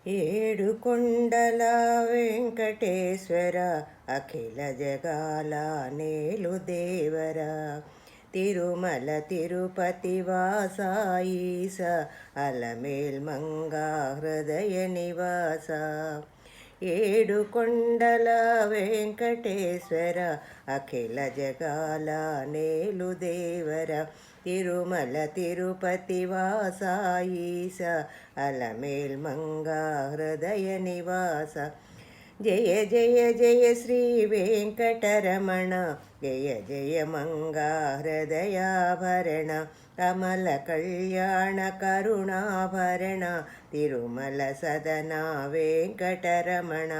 ఏడు కొండల వెంకటేశ్వర అఖిల జగాల నేలు దేవర తిరుమల తిరుపతి వాసాయిస అలమేల్ మంగా హృదయ నివాస ఏడు కొండల వెంకటేశ్వర అఖిల జగాల నేలు దేవర తిరుమల తిరుపతి వాసాయిస అలమేల్ మంగా హృదయ నివాస జయ జయ జయ శ్రీ వెంకటరమణ జయ జయ మంగా హృదయాభరణ కమల కళ్యాణ కరుణాభరణ తిరుమల సదన వెంకటరమణ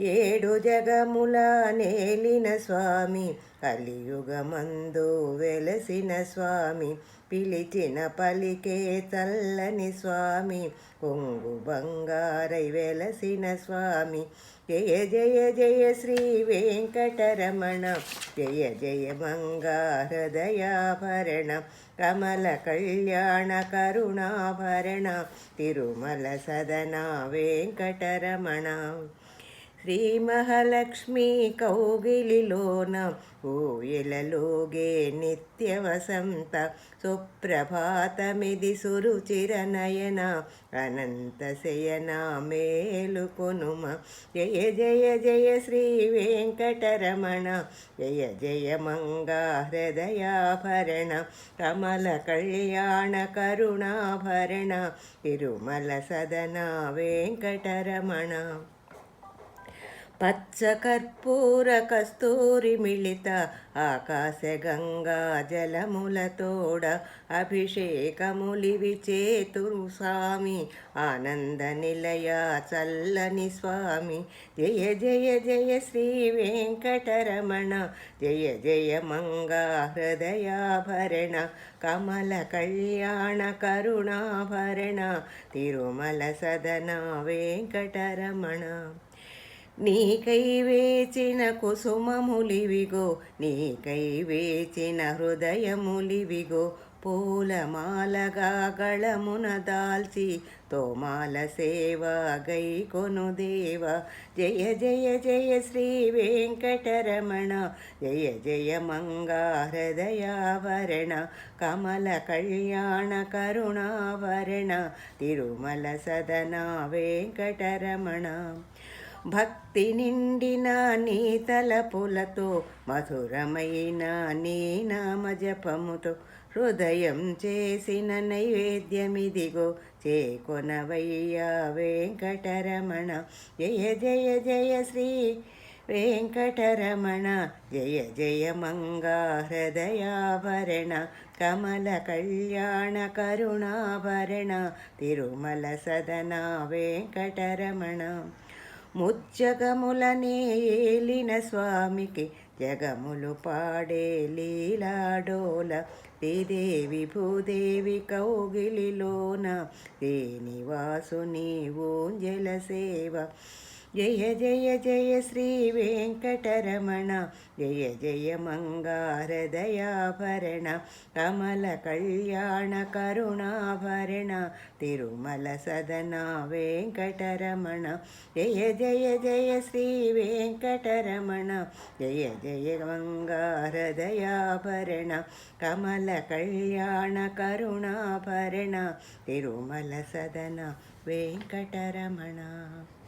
ఏడు జగముల నేలిన స్వామి కలియుగమందు వెలసిన స్వామి పిలిచిన పలికే చల్లని స్వామి కొంగు బంగారై వెలసిన స్వామి జయ జయ జయ శ్రీ వెంకటరమణ జయ జయ మంగా హృదయాభరణ కమల కళ్యాణ కరుణాభరణ తిరుమల సదన వెంకటరమణ శ్రీ మహాలక్ష్మి కౌగిలిలోన ఊయలలోగే నిత్య వసంత సుప్రభాతమిది సురుచిరనయన అనంత శయన మేలుకొనుమ జయ జయ జయ శ్రీ వెంకటరమణ జయ జయ మంగా హృదయాభరణ కమల కళ్యాణ కరుణాభరణ తిరుమల సదన వెంకటరమణ పచ్చ కర్పూర కస్తూరి మిళిత ఆకాశ గంగా జలములతోడ అభిషేకములివి చేతురు స్వామి ఆనంద నిలయ చల్లని స్వామి జయ జయ జయ శ్రీ వెంకటరమణ జయ జయ మంగా హృదయాభరణ కమల కళ్యాణ కరుణాభరణ తిరుమల సదన వెంకటరమణ నీకై వేచిన కుసుమములివిగో నీకై వేచిన హృదయములివిగో పూలమాలగా గళమున దాల్చి తోమాల సేవ గై కొను దేవ జయ జయ జయ శ్రీ వెంకటరమణ జయ జయ మంగా హృదయాభరణ కమల కళ్యాణ కరుణాభరణ తిరుమల సదన వెంకటరమణ భక్తి నిండిన నీ తలపులతో మధురమైన నీ నామజపముతో హృదయం చేసిన నైవేద్యమిదిగో చేకొనవయ్యా వెంకటరమణ జయ జయ జయ శ్రీ వెంకటరమణ జయ జయ మంగా హృదయాభరణ కమల కళ్యాణ కరుణాభరణ తిరుమల సదన వెంకటరమణ ముజ్జగములనే ఏలిన స్వామికి జగములు పాడే లీలాడోల శ్రీదేవి భూదేవి కౌగిలిలోన శ్రీనివాసుని ఊంజల సేవ జయ జయ జయ శ్రీ వెంకటరమణ జయ జయ మంగా హృదయాభరణ కమల కళ్యాణ కరుణాభరణ తిరుమల సదన వెంకటరమణ జయ జయ జయ శ్రీ వెంకటరమణ జయ జయ మంగా హృదయాభరణ కమల కళ్యాణ కరుణాభరణ తిరుమల సదన వెంకటరమణ.